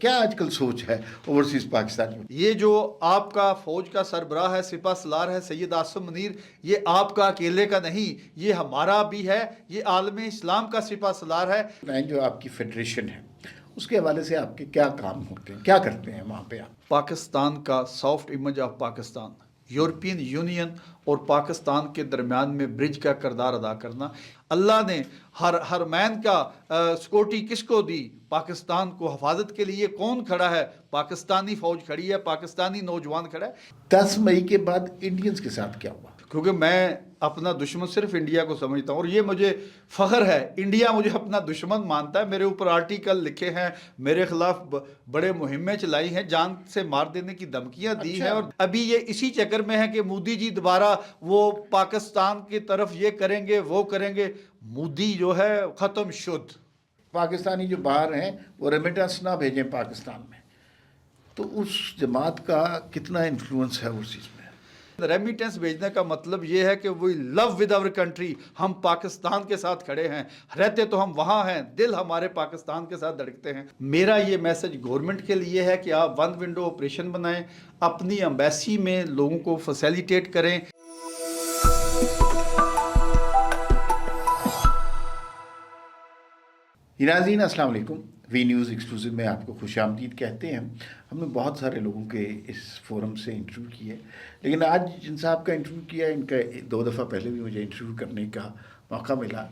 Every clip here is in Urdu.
کیا آج کل سوچ ہے اوورسیز پاکستانیوں؟ یہ جو آپ کا فوج کا سربراہ ہے، سپہ سالار ہے سید عاصم منیر، یہ آپ کا اکیلے کا نہیں، یہ ہمارا بھی ہے، یہ عالم اسلام کا سپہ سالار ہے۔ جو آپ کی فیڈریشن ہے اس کے حوالے سے آپ کے کیا کام ہوتے ہیں، کیا کرتے ہیں وہاں پہ آپ؟ پاکستان کا soft image of Pakistan, European union اور پاکستان کے درمیان میں برج کا کردار ادا کرنا۔ اللہ نے حرمین کا سکیورٹی کس کو دی؟ پاکستان کو حفاظت کے لیے کون کھڑا ہے؟ پاکستانی فوج کھڑی ہے، پاکستانی نوجوان کھڑا ہے۔ 10 مئی کے بعد انڈینز کے ساتھ کیا ہوا؟ کیونکہ میں اپنا دشمن صرف انڈیا کو سمجھتا ہوں، اور یہ مجھے فخر ہے، انڈیا مجھے اپنا دشمن مانتا ہے۔ میرے اوپر آرٹیکل لکھے ہیں، میرے خلاف بڑے مہمیں چلائی ہیں، جان سے مار دینے کی دھمکیاں دی ہیں، اور ابھی یہ اسی چکر میں ہے کہ مودی جی دوبارہ وہ پاکستان کی طرف یہ کریں گے وہ کریں گے۔ مودی جو ہے ختم شد۔ پاکستانی جو باہر ہیں وہ ریمیٹنس نہ بھیجیں پاکستان میں، تو اس جماعت کا کتنا انفلوئنس ہے اوورسیز میں؟ ریمیٹنس بھیجنے کا مطلب یہ ہے کہ وی لو ود آور کنٹری، ہم پاکستان کے ساتھ کھڑے ہیں، رہتے تو ہم وہاں ہیں، دل ہمارے پاکستان کے ساتھ دھڑکتے ہیں۔ میرا یہ میسج گورنمنٹ کے لیے ہے کہ آپ ون ونڈو آپریشن بنائیں، اپنی ایمبیسی میں لوگوں کو فیسیلیٹیٹ کریں۔ ناظرین السلام علیکم، وی نیوز ایکسکلوسیو میں آپ کو خوش آمدید کہتے ہیں۔ ہم نے بہت سارے لوگوں کے اس فورم سے انٹرویو کیے، لیکن آج جن صاحب کا انٹرویو کیا، ان کا 2 دفعہ پہلے بھی مجھے انٹرویو کرنے کا موقع ملا،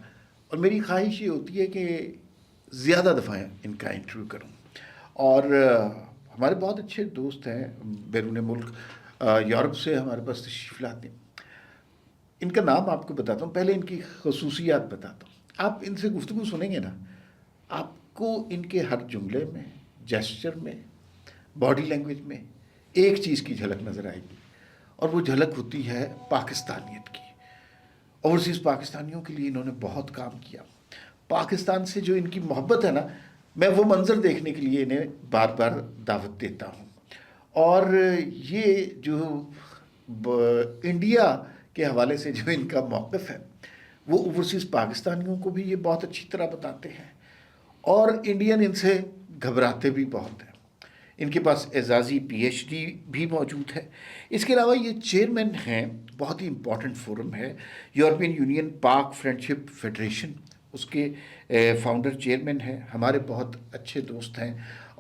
اور میری خواہش یہ ہوتی ہے کہ زیادہ دفعہ ان کا انٹرویو کروں۔ اور ہمارے بہت اچھے دوست ہیں بیرون ملک، یورپ سے ہمارے پاس تشریف لاتے ہیں۔ ان کا نام آپ کو بتاتا ہوں، پہلے ان کی خصوصیات بتاتا ہوں۔ آپ ان سے گفتگو سنیں گے نا، آپ کو ان کے ہر جملے میں، جیسچر میں، باڈی لینگویج میں ایک چیز کی جھلک نظر آئے گی، اور وہ جھلک ہوتی ہے پاکستانیت کی۔ اوورسیز پاکستانیوں کے لیے انہوں نے بہت کام کیا۔ پاکستان سے جو ان کی محبت ہے نا، میں وہ منظر دیکھنے کے لیے انہیں بار بار دعوت دیتا ہوں۔ اور یہ جو انڈیا کے حوالے سے جو ان کا موقف ہے، وہ اوورسیز پاکستانیوں کو بھی یہ بہت اچھی طرح بتاتے ہیں، اور انڈین ان سے گھبراتے بھی بہت ہیں۔ ان کے پاس اعزازی PhD بھی موجود ہے۔ اس کے علاوہ یہ چیئرمین ہیں، بہت ہی امپورٹنٹ فورم ہے، یورپین یونین پاک فرینڈشپ فیڈریشن، اس کے فاؤنڈر چیئرمین ہیں، ہمارے بہت اچھے دوست ہیں،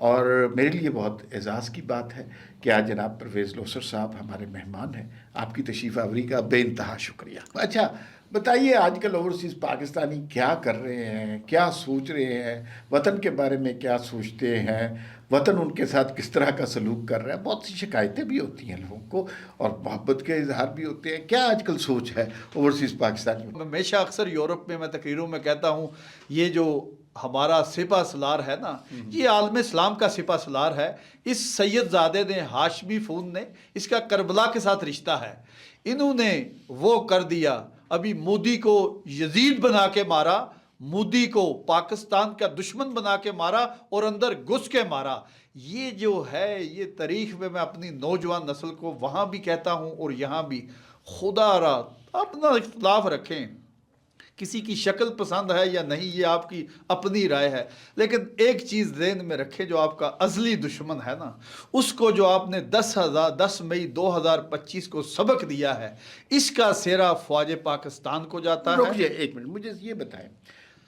اور میرے لیے بہت اعزاز کی بات ہے کہ آج جناب پرویز لوثر صاحب ہمارے مہمان ہیں۔ آپ کی تشریف آوری کا بے انتہا شکریہ۔ اچھا بتائیے، آج کل اوورسیز پاکستانی کیا کر رہے ہیں، کیا سوچ رہے ہیں، وطن کے بارے میں کیا سوچتے ہیں، وطن ان کے ساتھ کس طرح کا سلوک کر رہا ہے؟ بہت سی شکایتیں بھی ہوتی ہیں لوگوں کو، اور محبت کے اظہار بھی ہوتے ہیں۔ کیا آج کل سوچ ہے اوورسیز پاکستانیوں؟ میں ہمیشہ اکثر یورپ میں تقریروں میں کہتا ہوں، یہ جو ہمارا سپہ سالار ہے نا، یہ عالم اسلام کا سپہ سالار ہے۔ اس سید زادے نے، ہاشمی فون نے، اس کا کربلا کے ساتھ رشتہ ہے۔ انہوں نے وہ کر دیا، ابھی مودی کو یزید بنا کے مارا، مودی کو پاکستان کا دشمن بنا کے مارا، اور اندر گھس کے مارا۔ یہ جو ہے، یہ تاریخ میں اپنی نوجوان نسل کو وہاں بھی کہتا ہوں اور یہاں بھی، خدا را اپنا اختلاف رکھیں، کسی کی شکل پسند ہے یا نہیں یہ آپ کی اپنی رائے ہے، لیکن ایک چیز ذہن میں رکھیں، جو آپ کا ازلی دشمن ہے نا، اس کو جو آپ نے 10 مئی 2025 کو سبق دیا ہے، اس کا سہرا فوج پاکستان کو جاتا ہے۔ رکیے ایک منٹ، مجھے یہ بتائیں،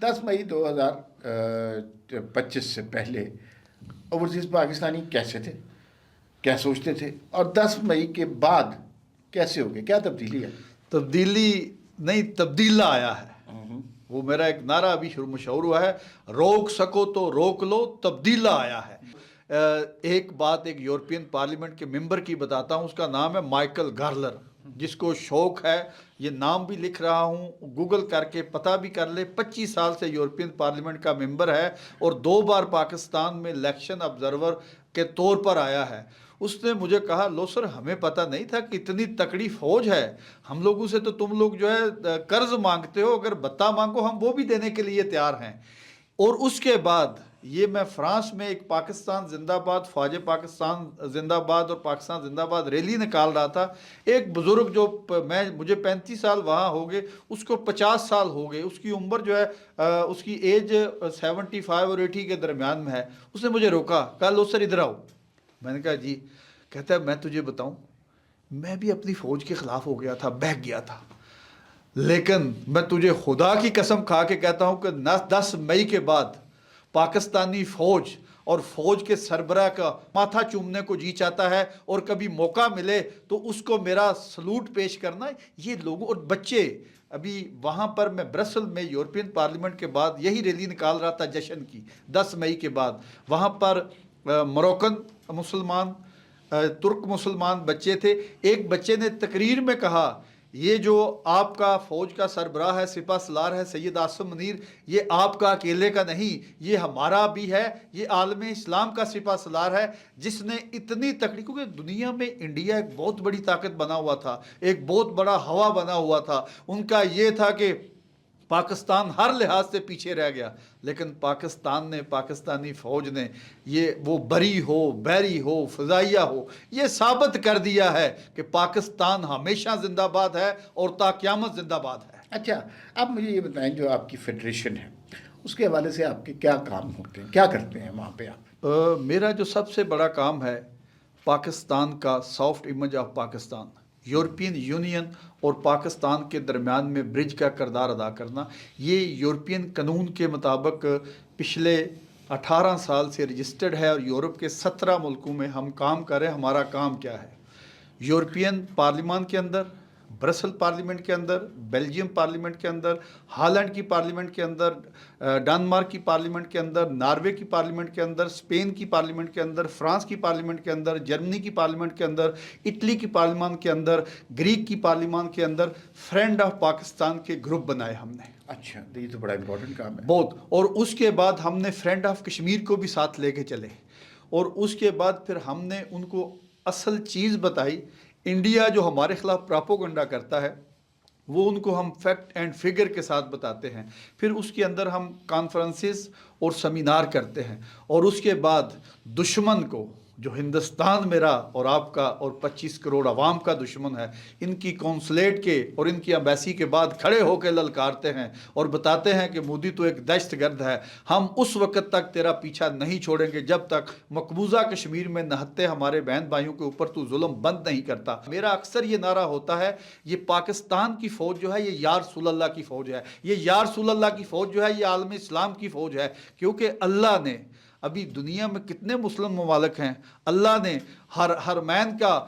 10 مئی 2025 سے پہلے اوورسیز پاکستانی کیسے تھے، کیا سوچتے تھے، اور 10 مئی کے بعد کیسے ہو گئے؟ کیا تبدیلی ہے؟ تبدیلی نہیں، تبدیلا آیا ہے۔ وہ میرا ایک نعرہ ابھی مشہور ہوا ہے، روک سکو تو روک لو، تبدیلا آیا ہے۔ ایک بات ایک یورپین پارلیمنٹ کے ممبر کی بتاتا ہوں، اس کا نام ہے مائیکل گارلر۔ جس کو شوق ہے، یہ نام بھی لکھ رہا ہوں، گوگل کر کے پتہ بھی کر لے، 25 سال سے یورپین پارلیمنٹ کا ممبر ہے، اور 2 بار پاکستان میں الیکشن آبزرور کے طور پر آیا ہے۔ اس نے مجھے کہا، لوثر ہمیں پتہ نہیں تھا کہ اتنی تکڑی فوج ہے، ہم لوگوں سے تو تم لوگ جو ہے قرض مانگتے ہو، اگر بتا مانگو ہم وہ بھی دینے کے لیے تیار ہیں۔ اور اس کے بعد یہ میں فرانس میں ایک پاکستان زندہ باد، فوج پاکستان زندہ باد اور پاکستان زندہ باد ریلی نکال رہا تھا. ایک بزرگ جو مجھے 35 سال وہاں ہو گئے، اس کو 50 سال ہو گئے، اس کی عمر جو ہے اس کی ایج 75 اور 80 کے درمیان میں ہے. اس نے مجھے روکا، کہا لو سر ادھر آؤ. میں نے کہا جی. کہتا ہے میں تجھے بتاؤں، میں بھی اپنی فوج کے خلاف ہو گیا تھا، بہک گیا تھا، لیکن میں تجھے خدا کی قسم کھا کے کہتا ہوں کہ 10 مئی کے بعد پاکستانی فوج اور فوج کے سربراہ کا ماتھا چومنے کو جی چاہتا ہے، اور کبھی موقع ملے تو اس کو میرا سلوٹ پیش کرنا. یہ لوگوں اور بچے ابھی وہاں پر، میں برسل میں یورپین پارلیمنٹ کے بعد یہی ریلی نکال رہا تھا جشن کی 10 مئی کے بعد. وہاں پر موروکن مسلمان، ترک مسلمان بچے تھے. ایک بچے نے تقریر میں کہا یہ جو آپ کا فوج کا سربراہ ہے، سپہ سالار ہے سید عاصم منیر، یہ آپ کا اکیلے کا نہیں، یہ ہمارا بھی ہے، یہ عالم اسلام کا سپہ سالار ہے، جس نے اتنی تکڑی، کیونکہ دنیا میں انڈیا ایک بہت بڑی طاقت بنا ہوا تھا، ایک بہت بڑا ہوا بنا ہوا تھا. ان کا یہ تھا کہ پاکستان ہر لحاظ سے پیچھے رہ گیا، لیکن پاکستان نے، پاکستانی فوج نے، یہ وہ بری ہو، بحری ہو، فضائیہ ہو، یہ ثابت کر دیا ہے کہ پاکستان ہمیشہ زندہ باد ہے اور تا قیامت زندہ باد ہے. اچھا، آپ مجھے یہ بتائیں، جو آپ کی فیڈریشن ہے اس کے حوالے سے آپ کے کیا کام ہوتے ہیں، کیا کرتے ہیں وہاں پہ آپ؟ میرا جو سب سے بڑا کام ہے پاکستان کا soft image of Pakistan, European union اور پاکستان کے درمیان میں برج کا کردار ادا کرنا. یہ یورپین قانون کے مطابق پچھلے 18 سال سے رجسٹرڈ ہے، اور یورپ کے 17 ملکوں میں ہم کام کر رہے ہیں. ہمارا کام کیا ہے؟ یورپین پارلیمان کے اندر، برسل پارلیمنٹ کے اندر، بیلجیم پارلیمنٹ کے اندر، ہالینڈ کی پارلیمنٹ کے اندر، ڈنمارک کی پارلیمنٹ کے اندر، ناروے کی پارلیمنٹ کے اندر، اسپین کی پارلیمنٹ کے اندر، فرانس کی پارلیمنٹ کے اندر، جرمنی کی پارلیمنٹ کے اندر، اٹلی کی پارلیمان کے اندر، گریک کی پارلیمان کے اندر فرینڈ آف پاکستان کے گروپ بنائے ہم نے. اچھا، تو یہ تو بڑا امپورٹنٹ کام ہے. بہت. اور اس کے بعد ہم نے فرینڈ آف کشمیر کو بھی ساتھ لے کے چلے، اور اس کے بعد پھر ہم نے ان کو اصل چیز بتائی. انڈیا جو ہمارے خلاف پراپوگنڈا کرتا ہے، وہ ان کو ہم فیکٹ اینڈ فگر کے ساتھ بتاتے ہیں. پھر اس کے اندر ہم کانفرنسز اور سیمینار کرتے ہیں، اور اس کے بعد دشمن کو، جو ہندوستان میرا اور آپ کا اور 25 کروڑ عوام کا دشمن ہے، ان کی کونسلیٹ کے اور ان کی امبیسی کے بعد کھڑے ہو کے للکارتے ہیں اور بتاتے ہیں کہ مودی تو ایک دہشت گرد ہے. ہم اس وقت تک تیرا پیچھا نہیں چھوڑیں گے جب تک مقبوضہ کشمیر میں نہتے ہمارے بہن بھائیوں کے اوپر تو ظلم بند نہیں کرتا. میرا اکثر یہ نعرہ ہوتا ہے، یہ پاکستان کی فوج جو ہے یہ یا رسول اللہ کی فوج ہے، یہ یا رسول اللہ کی فوج جو ہے یہ عالم اسلام کی فوج ہے. کیونکہ اللہ نے، ابھی دنیا میں کتنے مسلم ممالک ہیں، اللہ نے حرمین کا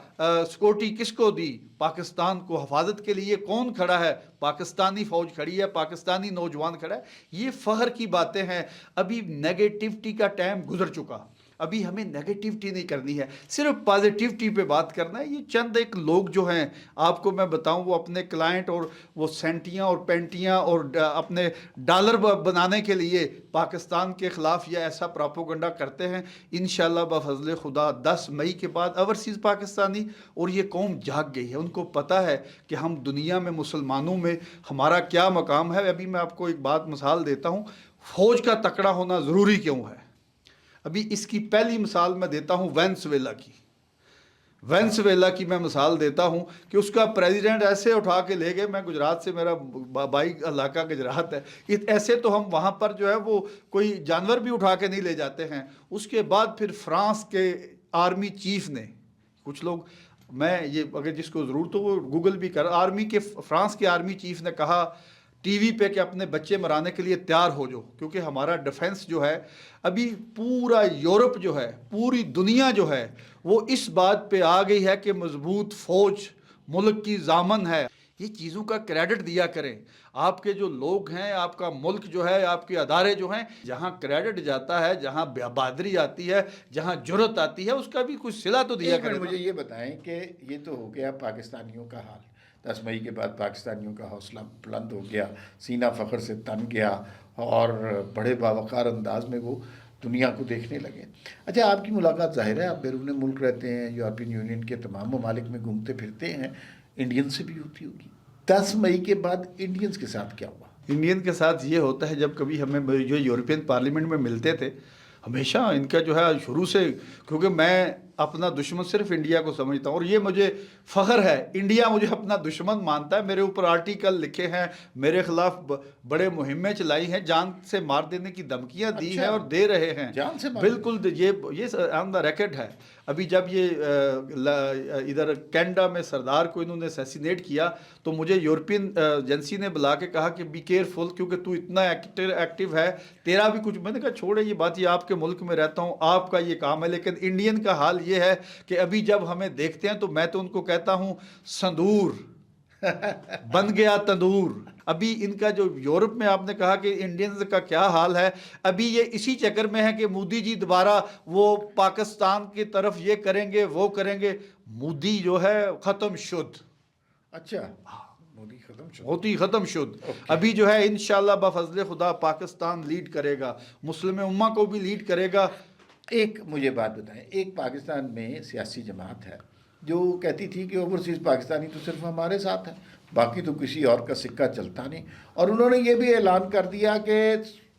سیکورٹی کس کو دی؟ پاکستان کو. حفاظت کے لیے کون کھڑا ہے؟ پاکستانی فوج کھڑی ہے، پاکستانی نوجوان کھڑا ہے. یہ فخر کی باتیں ہیں. ابھی نیگیٹیوٹی کا ٹائم گزر چکا، ابھی ہمیں نیگیٹیوٹی نہیں کرنی ہے، صرف پازیٹیوٹی پہ بات کرنا ہے. یہ چند ایک لوگ جو ہیں، آپ کو میں بتاؤں، وہ اپنے کلائنٹ اور وہ سینٹیاں اور پینٹیاں اور اپنے ڈالر بنانے کے لیے پاکستان کے خلاف یہ ایسا پراپوگنڈا کرتے ہیں. انشاءاللہ بفضل خدا 10 مئی کے بعد اوورسیز پاکستانی اور یہ قوم جاگ گئی ہے. ان کو پتہ ہے کہ ہم دنیا میں مسلمانوں میں ہمارا کیا مقام ہے. ابھی میں آپ کو ایک بات مثال دیتا ہوں، فوج کا تکڑا ہونا ضروری کیوں ہے. ابھی اس کی پہلی مثال میں دیتا ہوں وینزویلا کی. وینزویلا کی میں مثال دیتا ہوں کہ اس کا پریزیڈنٹ ایسے اٹھا کے لے گئے. میں گجرات سے، میرا بائی علاقہ گجرات ہے، ایسے تو ہم وہاں پر جو ہے وہ کوئی جانور بھی اٹھا کے نہیں لے جاتے ہیں. اس کے بعد پھر فرانس کے آرمی چیف نے، کچھ لوگ، میں یہ اگر جس کو ضرورت ہو وہ گوگل بھی کر، فرانس کے آرمی چیف نے کہا ٹی وی پہ کہ اپنے بچے مرانے کے لیے تیار ہو جاؤ، کیونکہ ہمارا ڈیفنس جو ہے، ابھی پورا یورپ جو ہے، پوری دنیا جو ہے، وہ اس بات پہ آ گئی ہے کہ مضبوط فوج ملک کی ضامن ہے. یہ چیزوں کا کریڈٹ دیا کریں. آپ کے جو لوگ ہیں، آپ کا ملک جو ہے، آپ کے ادارے جو ہیں، جہاں کریڈٹ جاتا ہے، جہاں بہادری آتی ہے، جہاں جرت آتی ہے، اس کا بھی کچھ صلہ تو دیا کریں. مجھے یہ بتائیں کہ یہ تو ہو گیا پاکستانیوں کا حال. 10 مئی کے بعد پاکستانیوں کا حوصلہ بلند ہو گیا، سینہ فخر سے تن گیا، اور بڑے باوقار انداز میں وہ دنیا کو دیکھنے لگے. اچھا، آپ کی ملاقات، ظاہر ہے آپ بیرون ملک رہتے ہیں، یورپین یونین کے تمام ممالک میں گھومتے پھرتے ہیں، انڈین سے بھی ہوتی ہوگی. 10 مئی کے بعد انڈینز کے ساتھ کیا ہوا؟ انڈین کے ساتھ یہ ہوتا ہے، جب کبھی ہمیں جو یورپین پارلیمنٹ میں ملتے تھے ہمیشہ ان کا جو ہے شروع سے، کیونکہ میں اپنا دشمن صرف انڈیا کو سمجھتا ہوں، اور یہ مجھے فخر ہے، انڈیا مجھے اپنا دشمن مانتا ہے. میرے اوپر آرٹیکل لکھے ہیں، میرے خلاف بڑے مہمیں چلائی ہیں، جان سے مار دینے کی دھمکیاں دی ہیں اور دے رہے ہیں. جان سے مار بالکل یہ آن دا ریکارڈ ہے. ابھی جب یہ ادھر کینیڈا میں سردار کو انہوں نے اسیسینیٹ کیا تو مجھے یورپین ایجنسی نے بلا کے کہا کہ بی کیئرفل، کیونکہ تو اتنا ایکٹیو ہے، تیرا بھی کچھ. میں نے کہا چھوڑے یہ بات، یہ آپ کے ملک میں رہتا ہوں، آپ کا یہ کام ہے. لیکن انڈین کا حال یہ ہے کہ ابھی جب ہمیں دیکھتے ہیں تو میں تو ان کو کہتا ہوں سندور بن گیا تندور. ابھی ان کا جو یورپ میں آپ نے کہا کہ انڈینز کا کیا حال ہے، ابھی یہ اسی چکر میں ہے کہ مودی جی دوبارہ وہ پاکستان کی طرف یہ کریں گے وہ کریں گے. مودی جو ہے ختم شد، اچھا مودی ختم شد، ہوتی ختم شد. ابھی جو ہے انشاءاللہ بفضل خدا پاکستان لیڈ کرے گا، مسلم امہ کو بھی لیڈ کرے گا. ایک مجھے بات بتائیں، ایک پاکستان میں سیاسی جماعت ہے جو کہتی تھی کہ اوورسیز پاکستانی تو صرف ہمارے ساتھ ہے، باقی تو کسی اور کا سکہ چلتا نہیں. اور انہوں نے یہ بھی اعلان کر دیا کہ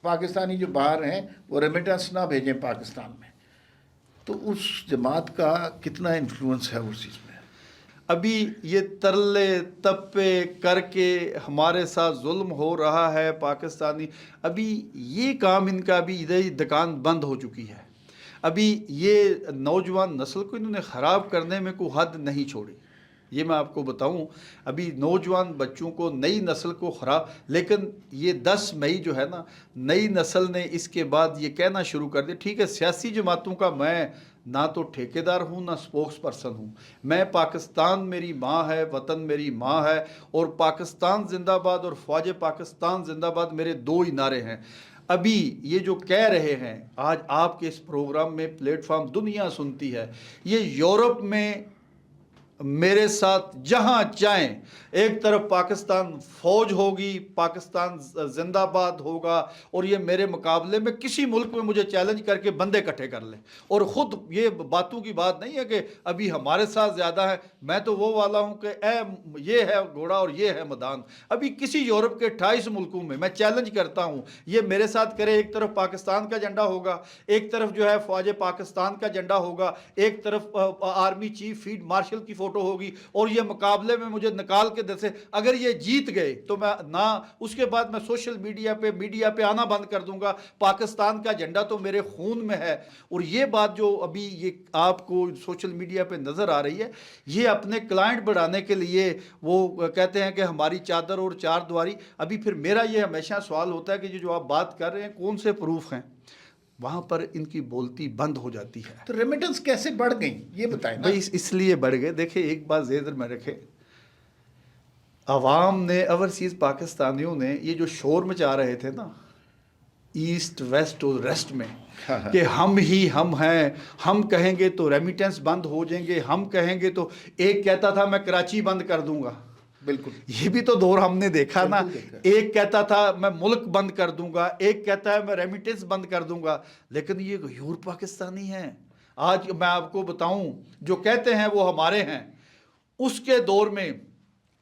پاکستانی جو باہر ہیں وہ ریمیٹنس نہ بھیجیں پاکستان میں. تو اس جماعت کا کتنا انفلوئنس ہے اوورسیز میں؟ ابھی یہ ترلے تپے کر کے ہمارے ساتھ ظلم ہو رہا ہے پاکستانی. ابھی یہ کام ان کا ابھی ادھر ہی دکان بند ہو چکی ہے. ابھی یہ نوجوان نسل کو انہوں نے خراب کرنے میں کوئی حد نہیں چھوڑی، یہ میں آپ کو بتاؤں. ابھی نوجوان بچوں کو، نئی نسل کو خراب. لیکن یہ 10 مئی جو ہے نا، نئی نسل نے اس کے بعد یہ کہنا شروع کر دیا، ٹھیک ہے سیاسی جماعتوں کا میں نہ تو ٹھیکیدار ہوں نہ سپوکس پرسن ہوں، میں پاکستان میری ماں ہے، وطن میری ماں ہے، اور پاکستان زندہ باد اور فوج پاکستان زندہ باد میرے دو ہی نعرے ہیں. ابھی یہ جو کہہ رہے ہیں آج آپ کے اس پروگرام میں، پلیٹ فارم دنیا سنتی ہے، یہ یورپ میں میرے ساتھ جہاں چاہیں، ایک طرف پاکستان فوج ہوگی، پاکستان زندہ باد ہوگا، اور یہ میرے مقابلے میں کسی ملک میں مجھے چیلنج کر کے بندے اکٹھے کر لیں. اور خود یہ باتوں کی بات نہیں ہے کہ ابھی ہمارے ساتھ زیادہ ہے. میں تو وہ والا ہوں کہ یہ ہے گھوڑا اور یہ ہے میدان. ابھی کسی یورپ کے 28 ملکوں میں چیلنج کرتا ہوں، یہ میرے ساتھ کرے. ایک طرف پاکستان کا جھنڈا ہوگا، ایک طرف جو ہے فوج پاکستان کا جھنڈا ہوگا، ایک طرف آرمی چیف فیلڈ مارشل کی فوٹو ہوگی، اور یہ مقابلے میں مجھے نکال کے دے سے اگر یہ جیت گئے تو میں نہ اس کے بعد میں سوشل میڈیا پہ آنا بند کر دوں گا. پاکستان کا جھنڈا تو میرے خون میں ہے. اور یہ بات جو ابھی یہ آپ کو سوشل میڈیا پہ نظر آ رہی ہے، یہ اپنے کلائنٹ بڑھانے کے لیے وہ کہتے ہیں کہ ہماری چادر اور چار دیواری. ابھی پھر میرا یہ ہمیشہ سوال ہوتا ہے کہ جو آپ بات کر رہے ہیں کون سے پروف ہیں؟ وہاں پر ان کی بولتی بند ہو جاتی ہے. تو ریمیٹنس کیسے بڑھ گئیں یہ بتائیں نا. بھائی اس لیے بڑھ گئے، دیکھیں ایک بات ذہن میں رکھے، عوام نے، اوورسیز پاکستانیوں نے یہ جو شور مچا رہے تھے نا ایسٹ ویسٹ اور ریسٹ میں کہ ہم ہی ہم ہیں، ہم کہیں گے تو ریمیٹنس بند ہو جائیں گے، ہم کہیں گے تو، ایک کہتا تھا میں کراچی بند کر دوں گا. بالکل یہ بھی تو دور ہم نے دیکھا نا. ایک کہتا تھا میں ملک بند کر دوں گا، ایک کہتا ہے میں ریمیٹنس بند کر دوں گا. لیکن یہ یورپ پاکستانی ہیں. آج میں آپ کو بتاؤں جو کہتے ہیں وہ ہمارے ہیں، اس کے دور میں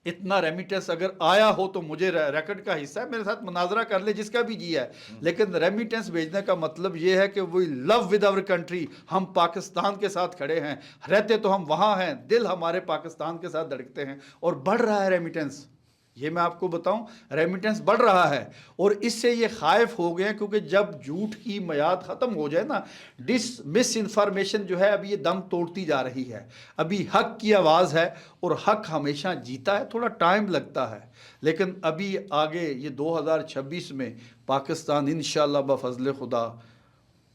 اتنا ریمیٹنس اگر آیا ہو تو مجھے ریکارڈ کا حصہ ہے، میرے ساتھ مناظرہ کر لے جس کا بھی جی ہے. لیکن ریمیٹنس بھیجنے کا مطلب یہ ہے کہ وی لو ود آور کنٹری، ہم پاکستان کے ساتھ کھڑے ہیں، رہتے تو ہم وہاں ہیں، دل ہمارے پاکستان کے ساتھ دھڑکتے ہیں. اور بڑھ رہا ہے ریمیٹنس، یہ میں آپ کو بتاؤں ریمیٹنس بڑھ رہا ہے. اور اس سے یہ خائف ہو گئے ہیں کیونکہ جب جھوٹ کی میعاد ختم ہو جائے نا، مس انفارمیشن جو ہے ابھی یہ دم توڑتی جا رہی ہے. ابھی حق کی آواز ہے اور حق ہمیشہ جیتا ہے، تھوڑا ٹائم لگتا ہے. لیکن ابھی آگے یہ 2026 میں پاکستان انشاءاللہ بفضل خدا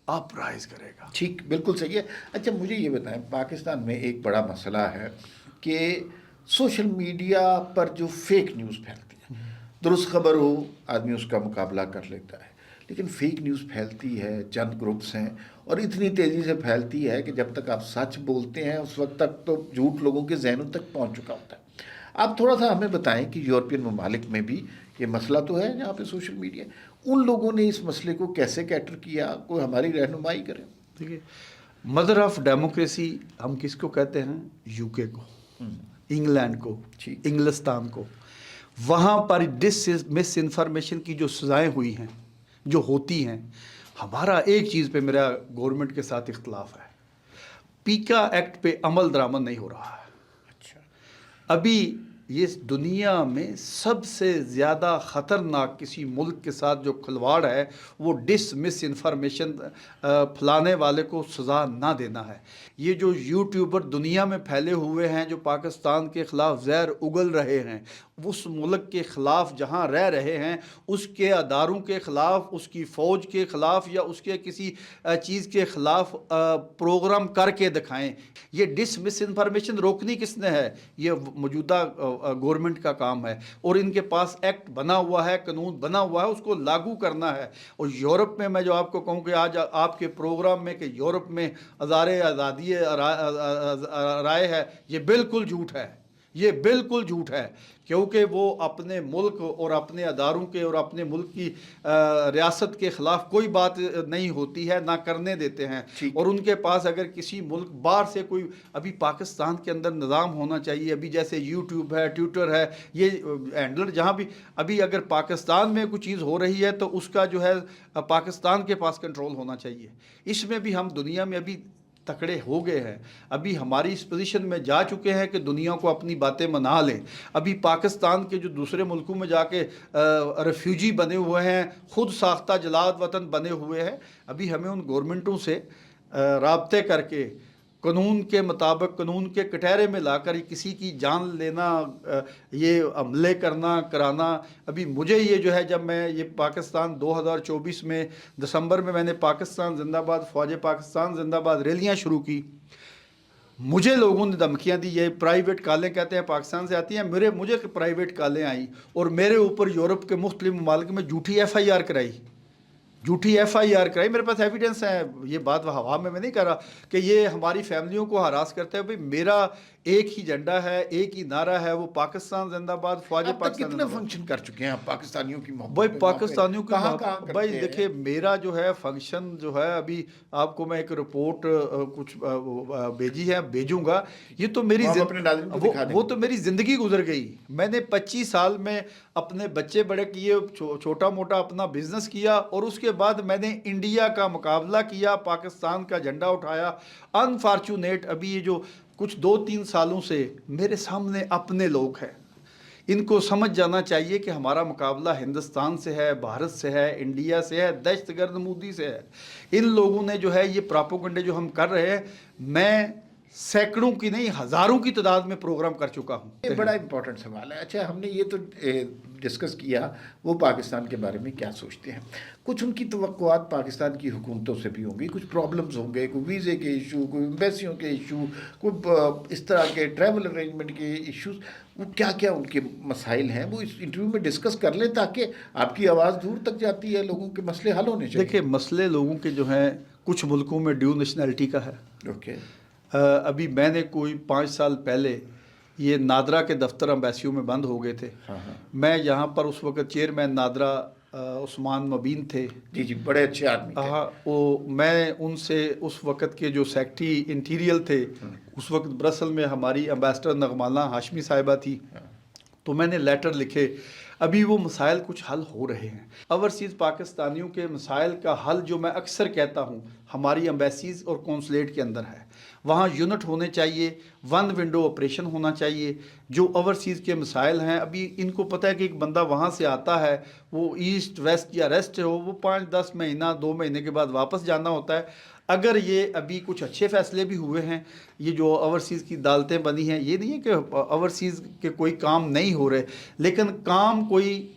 آپ رائز کرے گا. ٹھیک، بالکل صحیح ہے. اچھا مجھے یہ بتائیں، پاکستان میں ایک بڑا مسئلہ ہے کہ سوشل میڈیا پر جو فیک نیوز پھیلتی ہے، درست خبر ہو آدمی اس کا مقابلہ کر لیتا ہے، لیکن فیک نیوز پھیلتی ہے، چند گروپس ہیں اور اتنی تیزی سے پھیلتی ہے کہ جب تک آپ سچ بولتے ہیں اس وقت تک تو جھوٹ لوگوں کے ذہنوں تک پہنچ چکا ہوتا ہے. آپ تھوڑا سا ہمیں بتائیں کہ یورپین ممالک میں بھی یہ مسئلہ تو ہے جہاں پہ سوشل میڈیا، ان لوگوں نے اس مسئلے کو کیسے کیٹر کیا؟ کوئی ہماری رہنمائی کرے. دیکھیے مدر آف ڈیموکریسی ہم کس کو کہتے ہیں؟ یو کے کو، انگلینڈ کو، انگلستان کو. وہاں پر مس انفارمیشن کی جو سزائیں ہوئی ہیں، جو ہوتی ہیں، ہمارا ایک چیز پہ میرا گورنمنٹ کے ساتھ اختلاف ہے، پیکا ایکٹ پہ عمل درآمد نہیں ہو رہا ہے۔ اچھا، ابھی یہ دنیا میں سب سے زیادہ خطرناک کسی ملک کے ساتھ جو کھلواڑ ہے وہ مس انفارمیشن پھیلانے والے کو سزا نہ دینا ہے۔ یہ جو یوٹیوبر دنیا میں پھیلے ہوئے ہیں جو پاکستان کے خلاف زہر اگل رہے ہیں، اس ملک کے خلاف جہاں رہ رہے ہیں اس کے اداروں کے خلاف، اس کی فوج کے خلاف یا اس کے کسی چیز کے خلاف پروگرام کر کے دکھائیں۔ یہ مس انفارمیشن روکنی کس نے ہے؟ یہ موجودہ گورنمنٹ کا کام ہے، اور ان کے پاس ایکٹ بنا ہوا ہے، قانون بنا ہوا ہے، اس کو لاگو کرنا ہے۔ اور یورپ میں جو آپ کو کہوں کہ آج آپ کے پروگرام میں کہ یورپ میں ہزارے آزادی رائے ہے، یہ بالکل جھوٹ ہے، یہ بالکل جھوٹ ہے، کیونکہ وہ اپنے ملک اور اپنے اداروں کے اور اپنے ملک کی ریاست کے خلاف کوئی بات نہیں ہوتی ہے، نہ کرنے دیتے ہیں۔ اور ان کے پاس اگر کسی ملک باہر سے کوئی، ابھی پاکستان کے اندر نظام ہونا چاہیے، ابھی جیسے یوٹیوب ہے، ٹویٹر ہے، یہ ہینڈلر جہاں بھی، ابھی اگر پاکستان میں کوئی چیز ہو رہی ہے تو اس کا جو ہے پاکستان کے پاس کنٹرول ہونا چاہیے۔ اس میں بھی ہم دنیا میں ابھی تکڑے ہو گئے ہیں، ابھی ہماری اس پوزیشن میں جا چکے ہیں کہ دنیا کو اپنی باتیں منا لیں۔ ابھی پاکستان کے جو دوسرے ملکوں میں جا کے ریفیوجی بنے ہوئے ہیں، خود ساختہ جلاد وطن بنے ہوئے ہیں، ابھی ہمیں ان گورنمنٹوں سے رابطے کر کے قانون کے مطابق، قانون کے کٹہرے میں لا کر کسی کی جان لینا، یہ حملے کرنا کرانا۔ ابھی مجھے یہ جو ہے، جب میں یہ پاکستان 2024 میں دسمبر میں نے پاکستان زندہ باد، فوج پاکستان زندہ باد ریلیاں شروع کی، مجھے لوگوں نے دھمکیاں دی، یہ پرائیویٹ کالیں کہتے ہیں پاکستان سے آتی ہیں، مجھے پرائیویٹ کالیں آئیں اور میرے اوپر یورپ کے مختلف ممالک میں جھوٹی FIR کرائی، جھوٹی FIR کرائی۔ میرے پاس ایویڈنس ہے، یہ بات ہوا میں نہیں کہہ رہا کہ یہ ہماری فیملیوں کو ہراس کرتے ہیں۔ بھئی میرا ایک ہی جھنڈا ہے، ایک ہی نعرہ ہے، وہ پاکستان زندہ باد، فوج اب تک پاکستان کتنے زندہ باد۔ فنکشن کر چکے ہیں آپ پاکستانیوں کی محبت بھائی میں؟ پاکستانیوں کی کہاں کرتے بھائی ہیں؟ دیکھیں، میرا جو ہے فنکشن جو ہے، ابھی آپ کو میں ایک رپورٹ کچھ بھیجی ہے، بھیجوں گا۔ یہ تو میری ہم اپنے ناظرین کو دکھا دیں۔ وہ تو میری زندگی گزر گئی۔ میں نے 25 سال میں اپنے بچے بڑے کیے، چھوٹا موٹا اپنا بزنس کیا، اور اس کے بعد میں نے انڈیا کا مقابلہ کیا، پاکستان کا جھنڈا اٹھایا۔ انفارچونیٹ ابھی یہ جو کچھ 2-3 سالوں سے میرے سامنے اپنے لوگ ہیں، ان کو سمجھ جانا چاہیے کہ ہمارا مقابلہ ہندوستان سے ہے، بھارت سے ہے، انڈیا سے ہے، دہشت گرد مودی سے ہے۔ ان لوگوں نے جو ہے یہ پراپوگنڈے جو ہم کر رہے ہیں، میں سینکڑوں کی نہیں ہزاروں کی تعداد میں پروگرام کر چکا ہوں۔ یہ بڑا امپورٹنٹ سوال ہے۔ اچھا، ہم نے یہ تو ڈسکس کیا وہ پاکستان کے بارے میں کیا سوچتے ہیں، کچھ ان کی توقعات پاکستان کی حکومتوں سے بھی ہوں گی، کچھ پرابلمز ہوں گے، کوئی ویزے کے ایشو، کوئی ایمبیسیوں کے ایشو، کوئی اس طرح کے ٹریول ارینجمنٹ کے ایشوز، وہ کیا کیا ان کے مسائل ہیں، وہ اس انٹرویو میں ڈسکس کر لیں تاکہ آپ کی آواز دور تک جاتی ہے، لوگوں کے مسئلے حل ہونے چاہیے۔ دیکھیں، مسئلے لوگوں کے جو ہیں، کچھ ملکوں میں ڈیو نیشنلٹی کا ہے۔ اوکے، ابھی میں نے کوئی 5 سال پہلے، یہ نادرا کے دفتر امبیسیوں میں بند ہو گئے تھے، میں یہاں پر اس وقت چیئرمین نادرا عثمان مبین تھے، جی بڑے اچھے آدمی تھے۔ وہ میں ان سے اس وقت کے جو سیکٹری انٹیریل تھے، اس وقت برسل میں ہماری امبیسڈر نغمالہ ہاشمی صاحبہ تھی، تو میں نے لیٹر لکھے۔ ابھی وہ مسائل کچھ حل ہو رہے ہیں۔ اوورسیز پاکستانیوں کے مسائل کا حل جو میں اکثر کہتا ہوں، ہماری امبیسیز اور کونسلیٹ کے اندر ہے۔ وہاں یونٹ ہونے چاہیے، ون ونڈو آپریشن ہونا چاہیے۔ جو اوورسیز کے مسائل ہیں، ابھی ان کو پتہ ہے کہ ایک بندہ وہاں سے آتا ہے، وہ ایسٹ ویسٹ یا ریسٹ ہو، وہ 5-10 مہینہ 2 مہینے کے بعد واپس جانا ہوتا ہے۔ اگر یہ ابھی کچھ اچھے فیصلے بھی ہوئے ہیں، یہ جو اوورسیز کی عدالتیں بنی ہیں، یہ نہیں ہے کہ اوورسیز کے کوئی کام نہیں ہو رہے، لیکن کام کوئی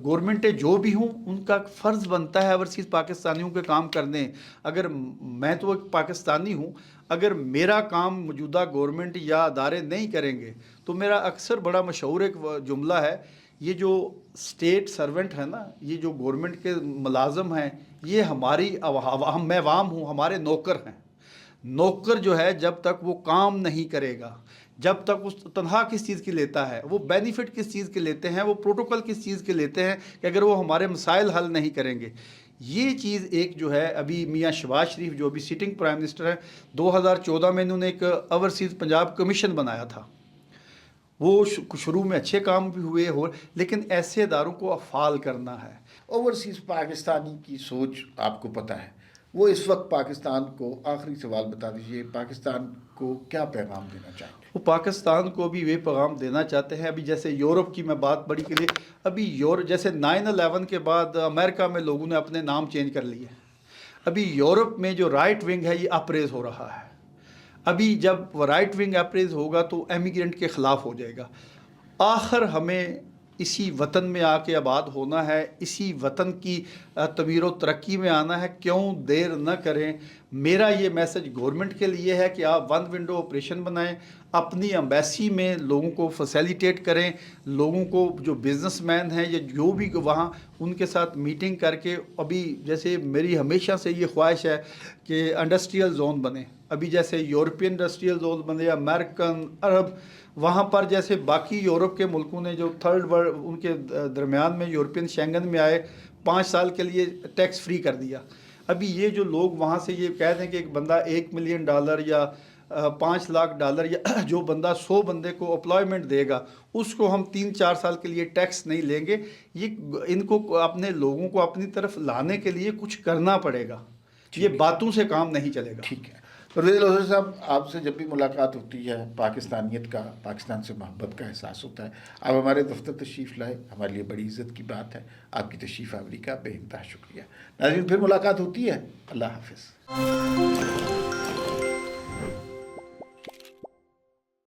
گورنمنٹیں جو بھی ہوں، ان کا فرض بنتا ہے اوورسیز پاکستانیوں کے کام کرنے۔ اگر میں تو ایک پاکستانی ہوں، اگر میرا کام موجودہ گورنمنٹ یا ادارے نہیں کریں گے، تو میرا اکثر بڑا مشہور ایک جملہ ہے، یہ جو اسٹیٹ سرونٹ ہے نا، یہ جو گورنمنٹ کے ملازم ہیں، یہ ہماری میں عوام ہوں، ہمارے نوکر ہیں۔ نوکر جو ہے جب تک وہ کام نہیں کرے گا، جب تک اس تنخواہ کس چیز کی لیتا ہے، وہ بینیفٹ کس چیز کے لیتے ہیں، وہ پروٹوکول کس چیز کے لیتے ہیں، کہ اگر وہ ہمارے مسائل حل نہیں کریں گے۔ یہ چیز ایک جو ہے، ابھی میاں شہباز شریف جو ابھی سٹنگ پرائم منسٹر ہیں، 2014 میں انہوں نے ایک اوورسیز پنجاب کمیشن بنایا تھا۔ وہ شروع میں اچھے کام بھی ہوئے ہو، لیکن ایسے اداروں کو افعال کرنا ہے۔ اوورسیز پاکستانی کی سوچ آپ کو پتہ ہے، وہ اس وقت پاکستان کو، آخری سوال بتا دیجئے، پاکستان کو کیا پیغام دینا چاہیں گے؟ وہ پاکستان کو بھی یہ پیغام دینا چاہتے ہیں۔ ابھی جیسے یورپ کی میں بات بڑی کے لیے، ابھی جیسے 9/11 کے بعد امریکہ میں لوگوں نے اپنے نام چینج کر لیے، ابھی یورپ میں جو رائٹ ونگ ہے یہ اپریز ہو رہا ہے۔ ابھی جب رائٹ ونگ اپریز ہوگا تو ایمیگرینٹ کے خلاف ہو جائے گا۔ آخر ہمیں اسی وطن میں آ کے آباد ہونا ہے، اسی وطن کی تعمیر و ترقی میں آنا ہے، کیوں دیر نہ کریں۔ میرا یہ میسج گورنمنٹ کے لیے ہے کہ آپ ون ونڈو آپریشن بنائیں، اپنی امبیسی میں لوگوں کو فیسیلیٹیٹ کریں، لوگوں کو جو بزنس مین ہیں یا جو بھی وہاں ان کے ساتھ میٹنگ کر کے، ابھی جیسے میری ہمیشہ سے یہ خواہش ہے کہ انڈسٹریل زون بنے، ابھی جیسے یورپین انڈسٹریل زون بنے، امریکن، عرب، وہاں پر جیسے باقی یورپ کے ملکوں نے جو تھرڈ ورلڈ ان کے درمیان میں یورپین شینگن میں آئے 5 سال کے لیے ٹیکس فری کر دیا۔ ابھی یہ جو لوگ وہاں سے یہ کہہ دیں کہ ایک بندہ $1 ملین یا $5 لاکھ یا جو بندہ 100 بندے کو امپلائمنٹ دے گا اس کو ہم 3-4 سال کے لیے ٹیکس نہیں لیں گے۔ یہ ان کو اپنے لوگوں کو اپنی طرف لانے کے لیے کچھ کرنا پڑے گا، یہ باتوں سے کام نہیں چلے گا۔ ٹھیک ہے، پرویز الحسن صاحب، آپ سے جب بھی ملاقات ہوتی ہے پاکستانیت کا، پاکستان سے محبت کا احساس ہوتا ہے۔ آپ ہمارے دفتر تشریف لائے، ہمارے لیے بڑی عزت کی بات ہے۔ آپ کی تشریف آوری کا بے انتہا شکریہ۔ ناظرین، پھر ملاقات ہوتی ہے۔ اللہ حافظ۔